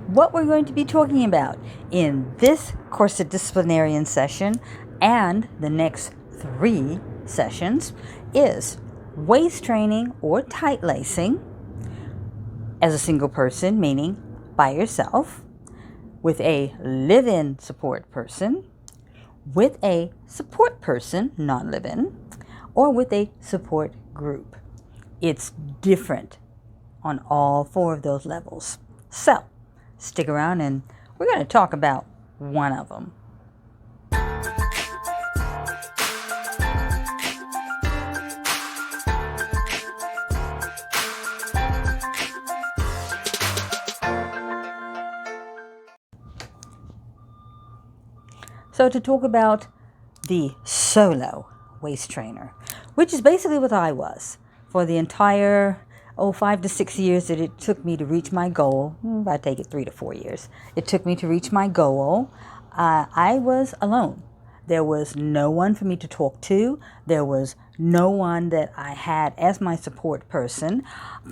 what we're going to be talking about in this Corset Disciplinarian session and the next 3 sessions is waist training or tight lacing as a single person, meaning by yourself, with a live-in support person, with a support person, non-live-in, or with a support group. It's different on all 4 of those levels. So, stick around and we're going to talk about one of them. So to talk about the solo waist trainer, which is basically what I was for the entire 5 to 6 years that it took me to reach my goal. I take it 3 to 4 years. It took me to reach my goal. I was alone. There was no one for me to talk to. There was no one that I had as my support person.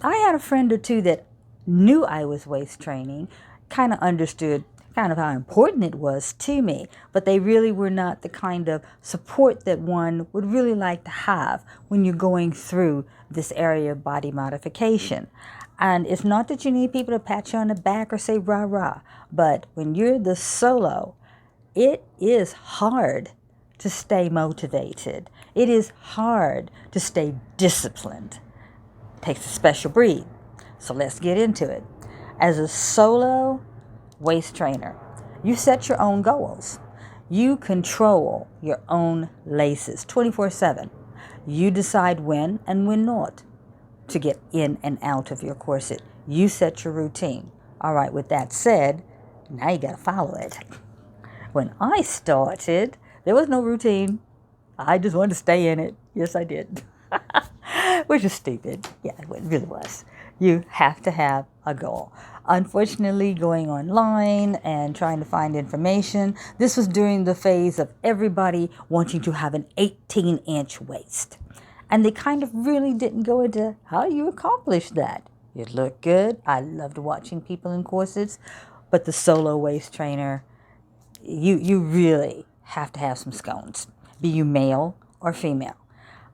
I had a friend or two that knew I was waist training, kind of understood kind of how important it was to me, but they really were not the kind of support that one would really like to have when you're going through this area of body modification. And it's not that you need people to pat you on the back or say rah rah, but when you're the solo, it is hard to stay motivated. It is hard to stay disciplined. It takes a special breed. So let's get into it. As a solo waist trainer, you set your own goals. You control your own laces 24/7. You decide when and when not to get in and out of your corset. You set your routine. All right, with that said, now you got to follow it. When I started, there was no routine. I just wanted to stay in it. Yes, I did. Which is stupid. Yeah, it really was. You have to have a goal. Unfortunately, going online and trying to find information, this was during the phase of everybody wanting to have an 18-inch waist. And they kind of really didn't go into how you accomplish that. It looked good. I loved watching people in corsets, but the solo waist trainer, you really have to have some scones, be you male or female,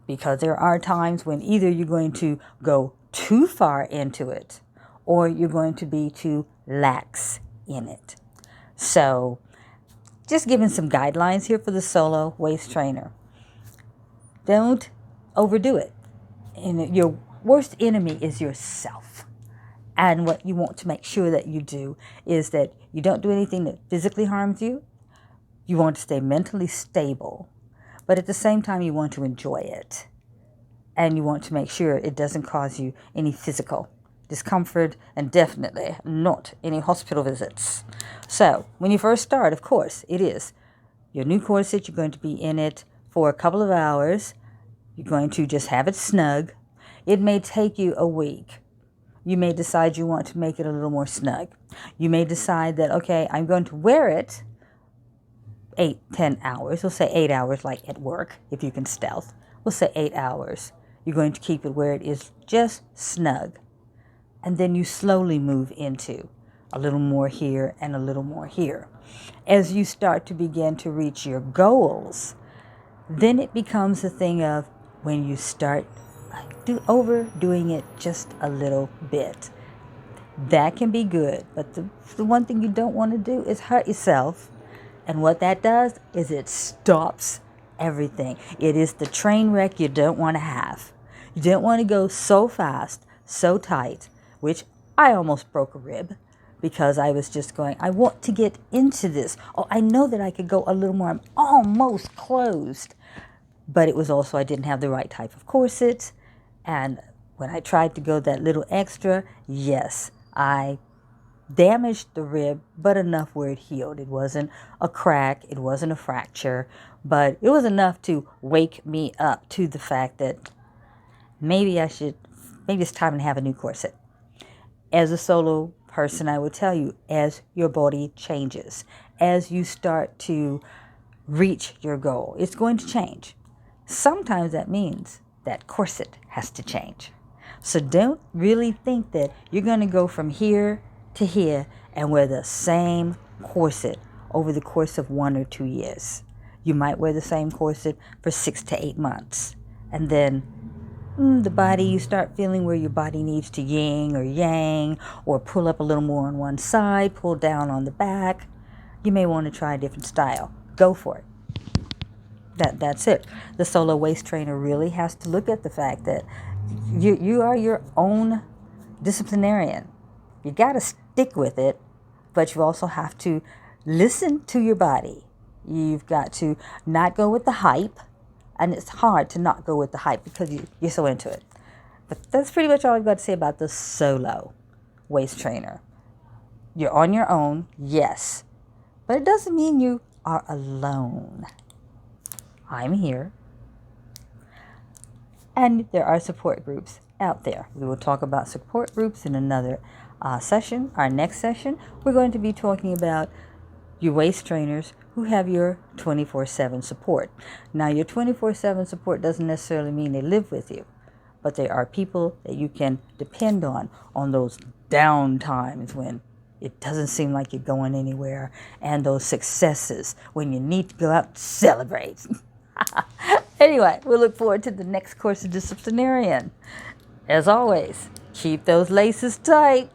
because there are times when either you're going to go too far into it or you're going to be too lax in it. So just giving some guidelines here for the solo waist trainer. Don't overdo it. And your worst enemy is yourself. And what you want to make sure that you do is that you don't do anything that physically harms you. You want to stay mentally stable, but at the same time you want to enjoy it. And you want to make sure it doesn't cause you any physical discomfort, and definitely not any hospital visits. So when you first start, of course, it is your new corset. You're going to be in it for a couple of hours. You're going to just have it snug. It may take you a week. You may decide you want to make it a little more snug. You may decide that, okay, I'm going to wear it 8-10 hours. We'll say 8 hours, like at work, if you can stealth. We'll say 8 hours. You're going to keep it where it is just snug. And then you slowly move into a little more here and a little more here. As you start to begin to reach your goals, then it becomes a thing of when you start overdoing it just a little bit. That can be good, but the one thing you don't want to do is hurt yourself. And what that does is it stops everything. It is the train wreck you don't want to have. You don't want to go so fast, so tight, which I almost broke a rib because I was just going, I want to get into this. Oh, I know that I could go a little more. I'm almost closed. But it was also, I didn't have the right type of corset. And when I tried to go that little extra, yes, I damaged the rib, but enough where it healed. It wasn't a crack. It wasn't a fracture. But it was enough to wake me up to the fact that maybe it's time to have a new corset. As a solo person, I would tell you, as your body changes, as you start to reach your goal, it's going to change. Sometimes that means that corset has to change. So don't really think that you're going to go from here to here and wear the same corset over the course of 1 or 2 years. You might wear the same corset for 6 to 8 months. And then the body, you start feeling where your body needs to yin or yang, or pull up a little more on one side, pull down on the back. You may want to try a different style. Go for it. That's it. The solo waist trainer really has to look at the fact that you are your own disciplinarian. You got to stick with it, but you also have to listen to your body. You've got to not go with the hype, and it's hard to not go with the hype because you're so into it. But that's pretty much all I've got to say about the solo waist trainer. You're on your own, yes, but it doesn't mean you are alone. I'm here. And there are support groups out there. We will talk about support groups in another session. Our next session, we're going to be talking about your waist trainers who have your 24/7 support. Now, your 24/7 support doesn't necessarily mean they live with you, but they are people that you can depend on those down times when it doesn't seem like you're going anywhere, and those successes when you need to go out and celebrate. Anyway, we'll look forward to the next course of Disciplinarian. As always, keep those laces tight.